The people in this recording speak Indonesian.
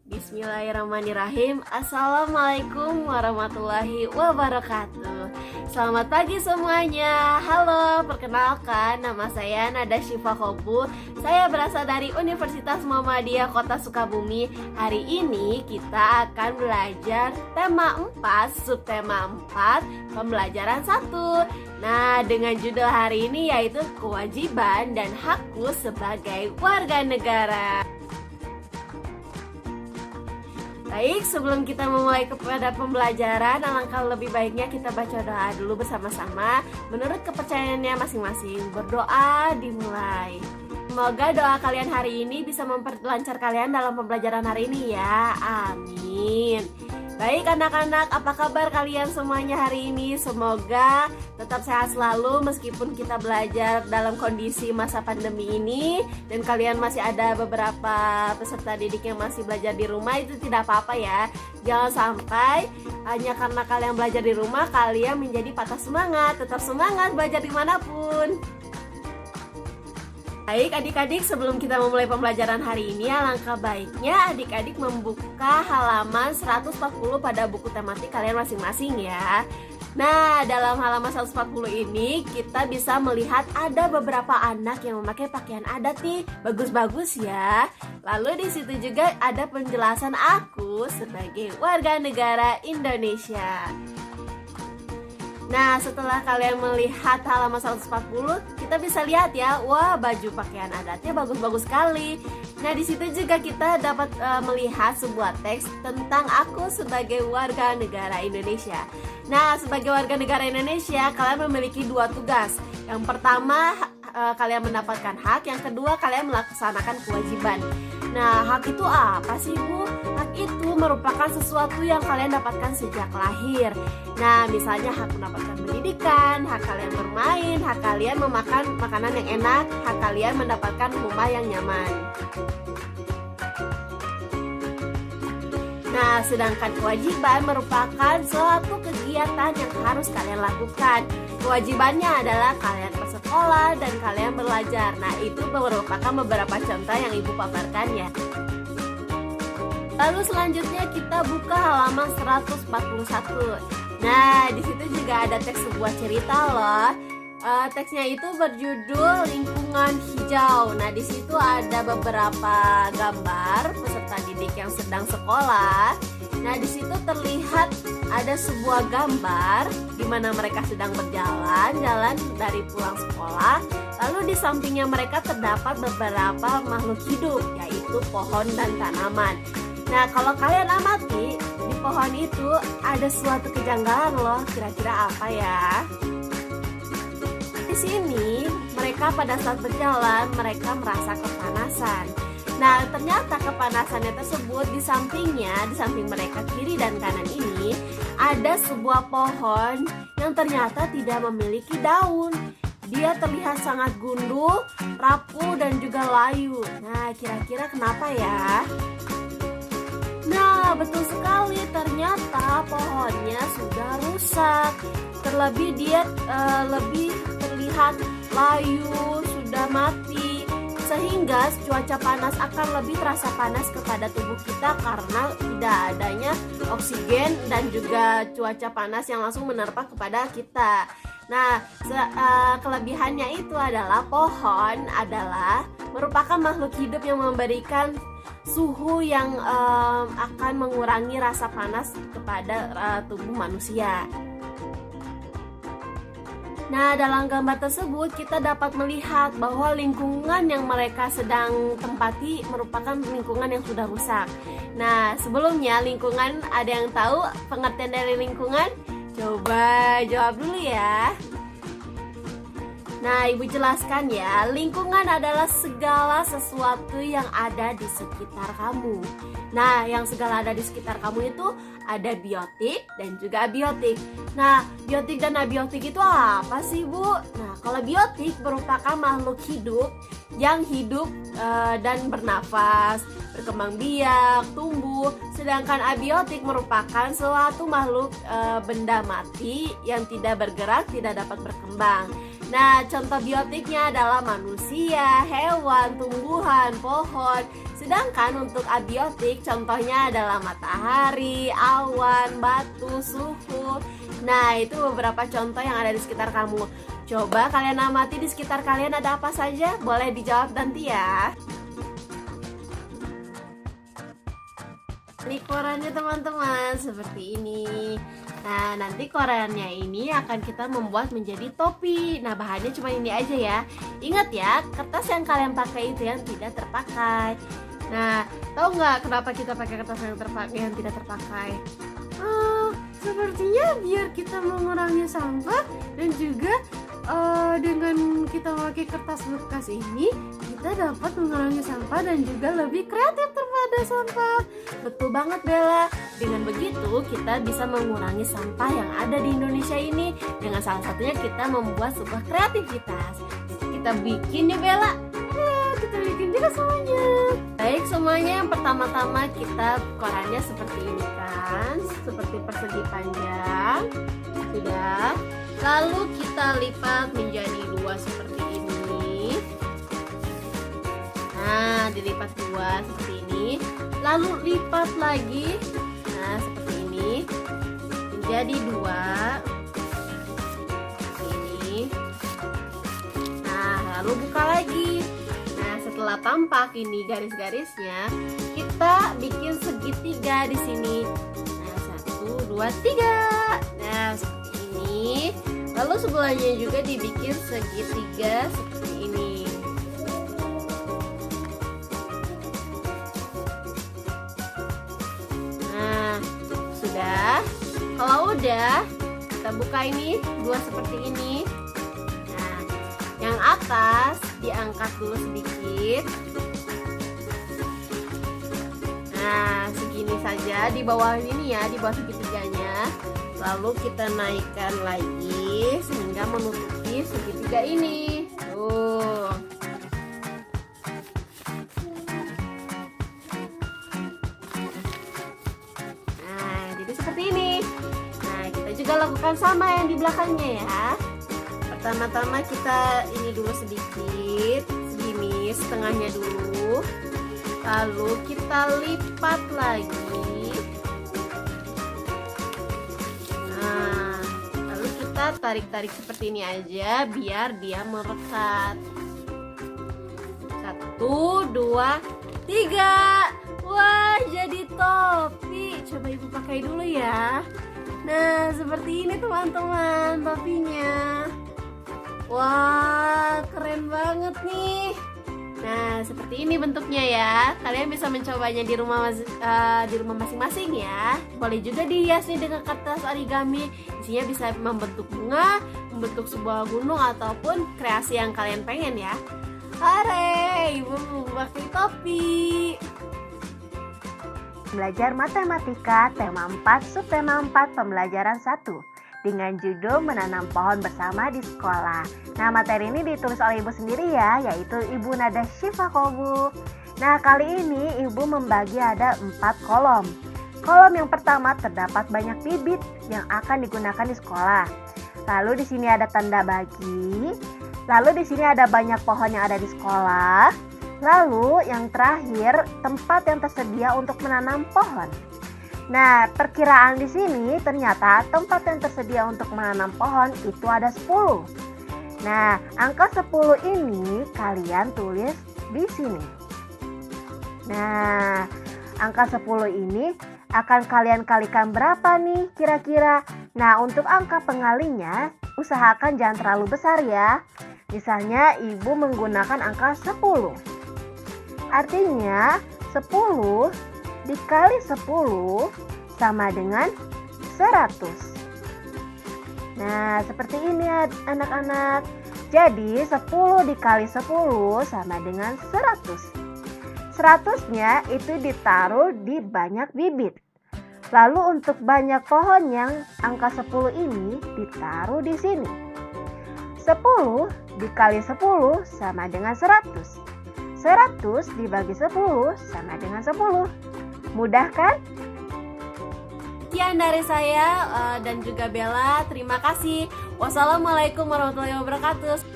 Bismillahirrahmanirrahim. Assalamualaikum warahmatullahi wabarakatuh. Selamat pagi semuanya. Halo, perkenalkan nama saya Nada Syifa Khobu. Saya berasal dari Universitas Muhammadiyah Kota Sukabumi. Hari ini kita akan belajar tema 4, subtema 4, pembelajaran 1. Nah, dengan judul hari ini yaitu kewajiban dan hakku sebagai warga negara. Baik, sebelum kita memulai kepada pembelajaran, alangkah lebih baiknya kita baca doa dulu bersama-sama menurut kepercayaannya masing-masing. Berdoa dimulai. Semoga doa kalian hari ini bisa memperlancar kalian dalam pembelajaran hari ini ya. Amin. Baik anak-anak, apa kabar kalian semuanya hari ini? Semoga tetap sehat selalu meskipun kita belajar dalam kondisi masa pandemi ini. Dan kalian masih ada beberapa peserta didik yang masih belajar di rumah, itu tidak apa-apa ya. Jangan sampai hanya karena kalian belajar di rumah, kalian menjadi patah semangat. Tetap semangat belajar dimanapun. Baik adik-adik, sebelum kita memulai pembelajaran hari ini, alangkah baiknya adik-adik membuka halaman 140 pada buku tematik kalian masing-masing ya. Nah, dalam halaman 140 ini kita bisa melihat ada beberapa anak yang memakai pakaian adat nih, bagus-bagus ya. Lalu di situ juga ada penjelasan aku sebagai warga negara Indonesia. Nah, setelah kalian melihat halaman 140, kita bisa lihat ya, wah baju pakaian adatnya bagus-bagus sekali. Nah, di situ juga kita dapat melihat sebuah teks tentang aku sebagai warga negara Indonesia. Nah, sebagai warga negara Indonesia, kalian memiliki dua tugas. Yang pertama, kalian mendapatkan hak. Yang kedua, kalian melaksanakan kewajiban. Nah, hak itu apa sih, Bu? Hak itu merupakan sesuatu yang kalian dapatkan sejak lahir. Nah, misalnya hak mendapatkan pendidikan, hak kalian bermain, hak kalian memakan makanan yang enak, hak kalian mendapatkan rumah yang nyaman. Nah, sedangkan kewajiban merupakan suatu kegiatan yang harus kalian lakukan. Kewajibannya adalah kalian bersekolah dan kalian belajar. Nah, itu merupakan beberapa contoh yang Ibu paparkan ya. Lalu selanjutnya kita buka halaman 141. Nah, di situ juga ada teks sebuah cerita loh. Teksnya itu berjudul Lingkungan Hijau. Nah, di situ ada beberapa gambar peserta didik yang sedang sekolah. Nah, di situ terlihat ada sebuah gambar di mana mereka sedang berjalan dari pulang sekolah. Lalu di sampingnya mereka terdapat beberapa makhluk hidup, yaitu pohon dan tanaman. Nah, kalau kalian amati, di pohon itu ada suatu kejanggalan loh. Kira-kira apa ya? Di sini, mereka pada saat berjalan, mereka merasa kepanasan. Nah, ternyata kepanasannya tersebut di samping mereka kiri dan kanan ini, ada sebuah pohon yang ternyata tidak memiliki daun. Dia terlihat sangat gundul, rapuh, dan juga layu. Nah, kira-kira kenapa ya? Nah, betul sekali, ternyata pohonnya sudah rusak. Terlebih dia lebih terlihat layu, sudah mati. Sehingga cuaca panas akan lebih terasa panas kepada tubuh kita karena tidak adanya oksigen dan juga cuaca panas yang langsung menerpa kepada kita. Nah, kelebihannya itu adalah pohon adalah merupakan makhluk hidup yang memberikan suhu yang akan mengurangi rasa panas kepada tubuh manusia. Nah, dalam gambar tersebut kita dapat melihat bahwa lingkungan yang mereka sedang tempati merupakan lingkungan yang sudah rusak. Nah, sebelumnya lingkungan, ada yang tahu pengertian dari lingkungan? Coba jawab dulu ya. Nah, Ibu jelaskan ya, lingkungan adalah segala sesuatu yang ada di sekitar kamu. Nah, yang segala ada di sekitar kamu itu ada biotik dan juga abiotik. Nah, biotik dan abiotik itu apa sih, Bu? Nah, kalau biotik merupakan makhluk hidup yang hidup dan bernafas, berkembang biak, tumbuh. Sedangkan abiotik merupakan suatu makhluk benda mati yang tidak bergerak, tidak dapat berkembang. Nah, contoh biotiknya adalah manusia, hewan, tumbuhan, pohon. Sedangkan untuk abiotik contohnya adalah matahari, awan, batu, suhu. Nah, itu beberapa contoh yang ada di sekitar kamu. Coba kalian amati di sekitar kalian ada apa saja? Boleh dijawab nanti ya. Ini korannya teman-teman, seperti ini. Nah, nanti korannya ini akan kita membuat menjadi topi. Nah, bahannya cuma ini aja ya. Ingat ya, kertas yang kalian pakai itu yang tidak terpakai. Nah, tahu nggak kenapa kita pakai kertas yang tidak terpakai? Sepertinya biar kita mengurangi sampah dan juga dengan kita pakai kertas bekas ini kita dapat mengurangi sampah dan juga lebih kreatif daripada sampah. Betul banget Bella. Dengan begitu kita bisa mengurangi sampah yang ada di Indonesia ini dengan salah satunya kita membuat sebuah kreativitas. Kita bikin ya Bella. Ya, kita bikin juga semuanya. Baik semuanya, yang pertama-tama kita korannya seperti ini kan, seperti persegi panjang. Sudah. Lalu kita lipat menjadi dua seperti ini. Nah, dilipat dua seperti ini. Lalu lipat lagi. Nah, seperti ini. Menjadi dua. Seperti ini. Nah, lalu buka lagi. Nah, setelah tampak ini garis-garisnya, kita bikin segitiga di sini. Nah, 1, 2, 3. Nah, seperti ini. Lalu sebelahnya juga dibikin segitiga seperti ini. Nah, sudah. Kalau udah, kita buka ini dua seperti ini. Nah, yang atas diangkat dulu sedikit. Nah, segini saja di bawah ini ya, di bawah segitiganya. Lalu kita naikkan lagi sehingga menutupi segitiga ini. Tuh. Nah, jadi seperti ini. Nah, kita juga lakukan sama yang di belakangnya ya. Pertama-tama kita ini dulu sedikit, segini setengahnya dulu. Lalu kita lipat lagi. Tarik-tarik seperti ini aja biar dia merekat. 1, 2, 3. Wah, jadi topi. Coba ibu pakai dulu ya. Nah, seperti ini teman-teman topinya. Wah, keren banget nih. Nah, seperti ini bentuknya ya. Kalian bisa mencobanya di rumah masing-masing ya. Boleh juga dihias nih dengan kertas origami. Isinya bisa membentuk bunga, membentuk sebuah gunung ataupun kreasi yang kalian pengen ya. Hore, ibu pakai topi. Belajar matematika tema 4 subtema 4 pembelajaran 1 dengan judul menanam pohon bersama di sekolah. Nah, materi ini ditulis oleh ibu sendiri ya, yaitu Ibu Nada Syifa Kobu. Nah, kali ini ibu membagi ada 4 kolom. Kolom yang pertama terdapat banyak bibit yang akan digunakan di sekolah. Lalu di sini ada tanda bagi. Lalu di sini ada banyak pohon yang ada di sekolah. Lalu yang terakhir tempat yang tersedia untuk menanam pohon. Nah, perkiraan di sini ternyata tempat yang tersedia untuk menanam pohon itu ada 10. Nah, angka 10 ini kalian tulis di sini. Nah, angka 10 ini akan kalian kalikan berapa nih kira-kira? Nah, untuk angka pengalinya usahakan jangan terlalu besar ya. Misalnya ibu menggunakan angka 10. Artinya 10 dikali 10 sama dengan 100. Nah, seperti ini anak-anak. Jadi 10 dikali 10 sama dengan 100. 100-nya itu ditaruh di banyak bibit. Lalu untuk banyak pohon yang angka 10 ini ditaruh di sini. 10 dikali 10 sama dengan 100. 100 dibagi 10 sama dengan 10. Mudah kan? Sekian dari saya dan juga Bella. Terima kasih. Wassalamualaikum warahmatullahi wabarakatuh.